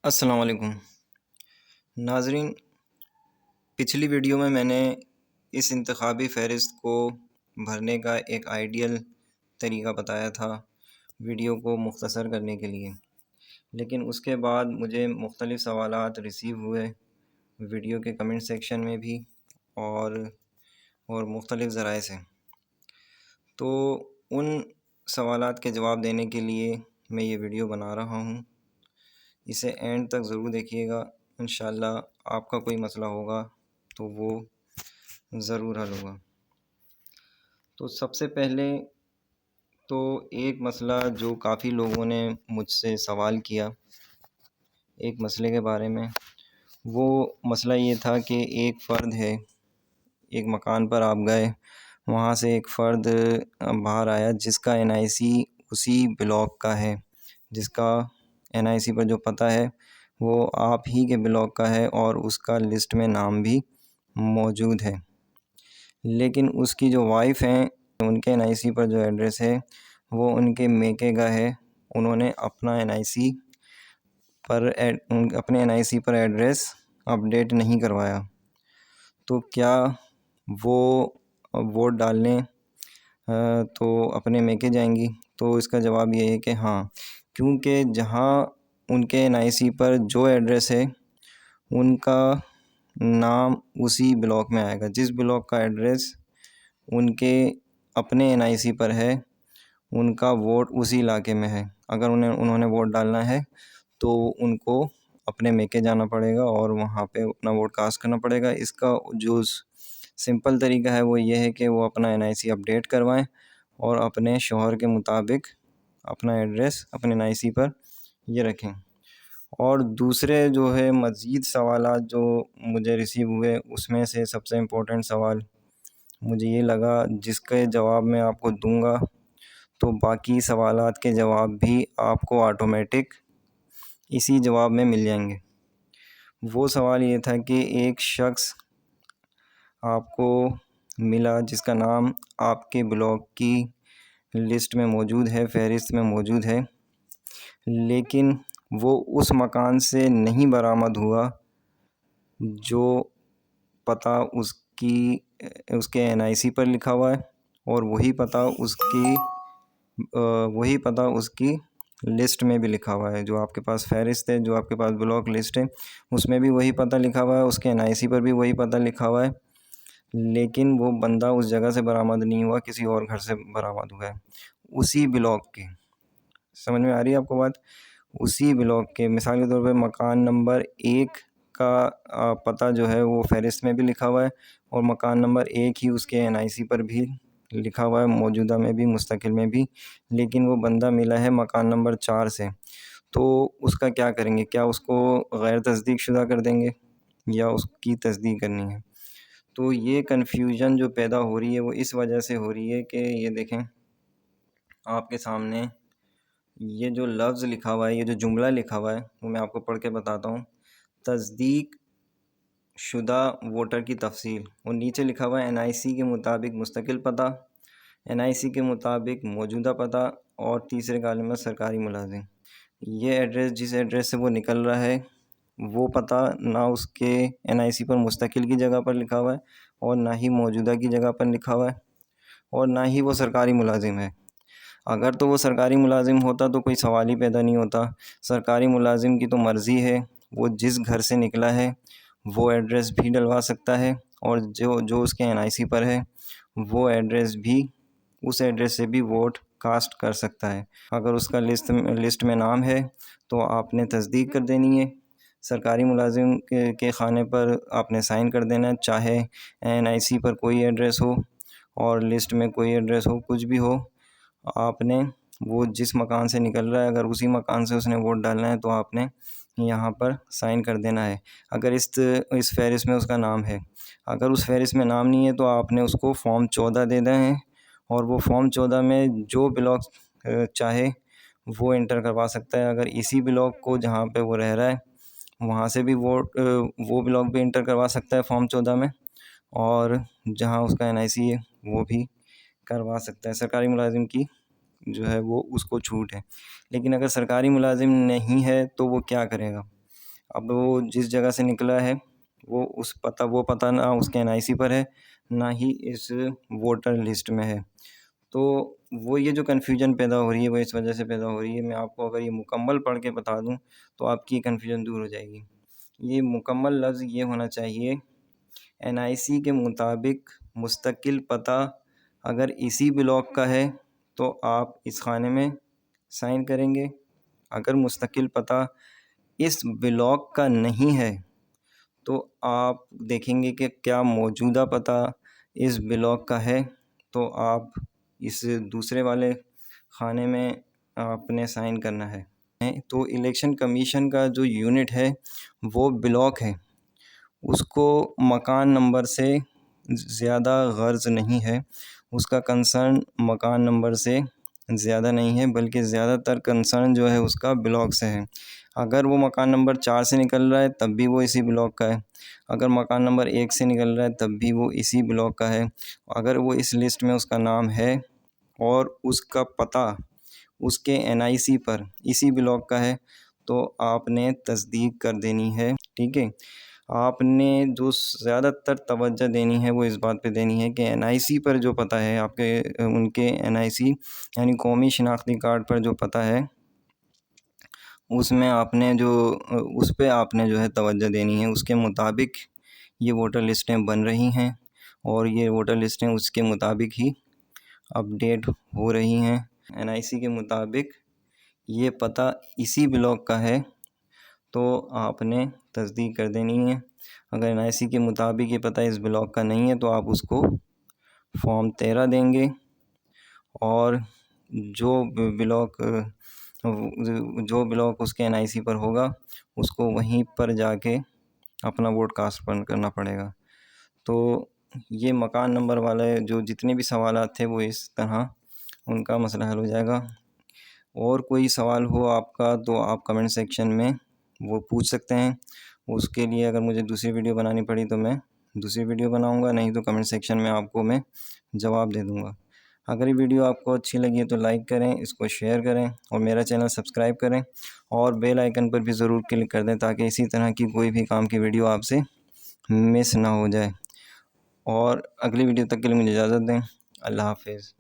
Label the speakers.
Speaker 1: السلام علیکم ناظرین، پچھلی ویڈیو میں نے اس انتخابی فہرست کو بھرنے کا ایک آئیڈیل طریقہ بتایا تھا ویڈیو کو مختصر کرنے کے لیے، لیکن اس کے بعد مجھے مختلف سوالات ریسیو ہوئے ویڈیو کے کمنٹ سیکشن میں بھی اور مختلف ذرائع سے، تو ان سوالات کے جواب دینے کے لیے میں یہ ویڈیو بنا رہا ہوں۔ اسے اینڈ تک ضرور دیکھیے گا، انشاءاللہ آپ کا کوئی مسئلہ ہوگا تو وہ ضرور حل ہوگا۔ تو سب سے پہلے تو ایک مسئلہ جو کافی لوگوں نے مجھ سے سوال کیا ایک مسئلے کے بارے میں، وہ مسئلہ یہ تھا کہ ایک فرد ہے، ایک مکان پر آپ گئے، وہاں سے ایک فرد باہر آیا جس کا NIC اسی بلاک کا ہے، جس کا NIC پر جو پتہ ہے وہ آپ ہی کے بلاک کا ہے اور اس کا لسٹ میں نام بھی موجود ہے، لیکن اس کی جو وائف ہیں ان کے NIC پر جو ایڈریس ہے وہ ان کے میکے کا ہے۔ انہوں نے اپنا اپنے NIC پر ایڈریس اپڈیٹ نہیں کروایا، تو کیا وہ ووٹ ڈالنے تو اپنے میکے جائیں گی؟ تو اس کا جواب یہ ہے کہ ہاں، کیونکہ جہاں ان کے NIC پر جو ایڈریس ہے ان کا نام اسی بلاک میں آئے گا، جس بلاک کا ایڈریس ان کے اپنے NIC پر ہے ان کا ووٹ اسی علاقے میں ہے۔ اگر انہوں نے ووٹ ڈالنا ہے تو ان کو اپنے میکے جانا پڑے گا اور وہاں پہ اپنا ووٹ کاسٹ کرنا پڑے گا۔ اس کا جو سمپل طریقہ ہے وہ یہ ہے کہ وہ اپنا NIC اپڈیٹ کروائیں اور اپنے شوہر کے مطابق اپنا ایڈریس اپنے NIC پر یہ رکھیں۔ اور دوسرے جو ہے مزید سوالات جو مجھے ریسیو ہوئے، اس میں سے سب سے امپورٹنٹ سوال مجھے یہ لگا جس کے جواب میں آپ کو دوں گا تو باقی سوالات کے جواب بھی آپ کو آٹومیٹک اسی جواب میں مل جائیں گے۔ وہ سوال یہ تھا کہ ایک شخص آپ کو ملا جس کا نام آپ کے بلاک کی لسٹ میں موجود ہے، فہرست میں موجود ہے، لیکن وہ اس مکان سے نہیں برآمد ہوا جو پتہ اس کے NIC پر لکھا ہوا ہے، اور وہی پتہ اس کی لسٹ میں بھی لکھا ہوا ہے۔ جو آپ کے پاس فہرست ہے، جو آپ کے پاس بلاک لسٹ ہے، اس میں بھی وہی پتہ لکھا ہوا ہے، اس کے NIC پر بھی وہی پتہ لکھا ہوا ہے، لیکن وہ بندہ اس جگہ سے برآمد نہیں ہوا، کسی اور گھر سے برآمد ہوا ہے، اسی بلاک کے۔ سمجھ میں آ رہی ہے آپ کو بات؟ اسی بلاک کے، مثال کے طور پہ مکان نمبر 1 کا پتہ جو ہے وہ فہرست میں بھی لکھا ہوا ہے اور مکان نمبر 1 ہی اس کے NIC پر بھی لکھا ہوا ہے، موجودہ میں بھی مستقل میں بھی، لیکن وہ بندہ ملا ہے مکان نمبر 4 سے، تو اس کا کیا کریں گے؟ کیا اس کو غیر تصدیق شدہ کر دیں گے یا اس کی تصدیق کرنی ہے؟ تو یہ کنفیوژن جو پیدا ہو رہی ہے وہ اس وجہ سے ہو رہی ہے کہ یہ دیکھیں آپ کے سامنے یہ جو لفظ لکھا ہوا ہے، یہ جو جملہ لکھا ہوا ہے وہ میں آپ کو پڑھ کے بتاتا ہوں۔ تصدیق شدہ ووٹر کی تفصیل، اور نیچے لکھا ہوا ہے NIC کے مطابق مستقل پتہ، NIC کے مطابق موجودہ پتہ، اور تیسرے کالم میں سرکاری ملازم۔ یہ ایڈریس جس ایڈریس سے وہ نکل رہا ہے وہ پتہ نہ اس کے NIC پر مستقل کی جگہ پر لکھا ہوا ہے اور نہ ہی موجودہ کی جگہ پر لکھا ہوا ہے اور نہ ہی وہ سرکاری ملازم ہے۔ اگر تو وہ سرکاری ملازم ہوتا تو کوئی سوال ہی پیدا نہیں ہوتا۔ سرکاری ملازم کی تو مرضی ہے، وہ جس گھر سے نکلا ہے وہ ایڈریس بھی ڈلوا سکتا ہے، اور جو اس کے NIC پر ہے وہ ایڈریس بھی، اس ایڈریس سے بھی ووٹ کاسٹ کر سکتا ہے۔ اگر اس کا لسٹ میں نام ہے تو آپ نے تصدیق کر دینی ہے، سرکاری ملازم کے خانے پر آپ نے سائن کر دینا ہے، چاہے NIC پر کوئی ایڈریس ہو اور لسٹ میں کوئی ایڈریس ہو، کچھ بھی ہو، آپ نے وہ جس مکان سے نکل رہا ہے اگر اسی مکان سے اس نے ووٹ ڈالنا ہے تو آپ نے یہاں پر سائن کر دینا ہے۔ اگر اس فہرست میں اس کا نام ہے، اگر اس فہرست میں نام نہیں ہے تو آپ نے اس کو فارم 14 دے دیں ہیں، اور وہ فارم 14 میں جو بلاک چاہے وہ انٹر کروا سکتا ہے۔ اگر اسی بلاک کو جہاں پہ وہ رہ رہا ہے وہاں سے بھی وہ بلاک بھی انٹر کروا سکتا ہے فارم 14 میں، اور جہاں اس کا NIC ہے وہ بھی کروا سکتا ہے۔ سرکاری ملازم کی جو ہے وہ اس کو چھوٹ ہے، لیکن اگر سرکاری ملازم نہیں ہے تو وہ کیا کرے گا؟ اب وہ جس جگہ سے نکلا ہے وہ پتہ نہ اس کے NIC پر ہے نہ ہی اس ووٹر لسٹ میں ہے. تو وہ یہ جو کنفیوژن پیدا ہو رہی ہے وہ اس وجہ سے پیدا ہو رہی ہے. میں آپ کو اگر یہ مکمل پڑھ کے بتا دوں تو آپ کی کنفیوژن دور ہو جائے گی. یہ مکمل لفظ یہ ہونا چاہیے NIC کے مطابق مستقل پتہ اگر اسی بلاک کا ہے تو آپ اس خانے میں سائن کریں گے. اگر مستقل پتہ اس بلاک کا نہیں ہے تو آپ دیکھیں گے کہ کیا موجودہ پتہ اس بلاک کا ہے تو آپ اس دوسرے والے خانے میں آپ نے سائن کرنا ہے. تو الیکشن کمیشن کا جو یونٹ ہے وہ بلاک ہے، اس کو مکان نمبر سے زیادہ غرض نہیں ہے. اس کا کنسرن مکان نمبر سے زیادہ نہیں ہے بلکہ زیادہ تر کنسرن جو ہے اس کا بلاک سے ہے. اگر وہ مکان نمبر 4 سے نکل رہا ہے تب بھی وہ اسی بلاک کا ہے، اگر مکان نمبر 1 سے نکل رہا ہے تب بھی وہ اسی بلاک کا ہے. اگر وہ اس لسٹ میں اس کا نام ہے اور اس کا پتہ اس کے NIC پر اسی بلاک کا ہے تو آپ نے تصدیق کر دینی ہے. ٹھیک ہے، آپ نے جو زیادہ تر توجہ دینی ہے وہ اس بات پہ دینی ہے کہ NIC پر جو پتہ ہے آپ کے ان کے NIC یعنی قومی شناختی کارڈ پر جو پتہ ہے اس میں آپ نے اس پہ آپ نے جو ہے توجہ دینی ہے. اس کے مطابق یہ ووٹر لسٹیں بن رہی ہیں اور یہ ووٹر لسٹیں اس کے مطابق ہی اپڈیٹ ہو رہی ہیں. NIC کے مطابق یہ پتہ اسی بلاک کا ہے تو آپ نے تصدیق کر دینی ہے. اگر NIC کے مطابق یہ پتہ اس بلاک کا نہیں ہے تو آپ اس کو فارم 13 دیں گے اور جو بلاک اس کے NIC پر ہوگا اس کو وہیں پر جا کے اپنا ووٹ کاسٹ کرنا پڑے گا. تو یہ مکان نمبر والے جو جتنے بھی سوالات تھے وہ اس طرح ان کا مسئلہ حل ہو جائے گا. اور کوئی سوال ہو آپ کا تو آپ کمنٹ سیکشن میں وہ پوچھ سکتے ہیں. اس کے لیے اگر مجھے دوسری ویڈیو بنانی پڑی تو میں دوسری ویڈیو بناؤں گا، نہیں تو کمنٹ سیکشن میں آپ کو میں جواب دے دوں گا. اگر یہ ویڈیو آپ کو اچھی لگی ہے تو لائک کریں، اس کو شیئر کریں اور میرا چینل سبسکرائب کریں اور بیل آئیکن پر بھی ضرور کلک کر دیں تاکہ اسی طرح کی کوئی بھی کام کی ویڈیو آپ سے مس نہ ہو جائے. اور اگلی ویڈیو تک کے لیے مجھے اجازت دیں. اللہ حافظ.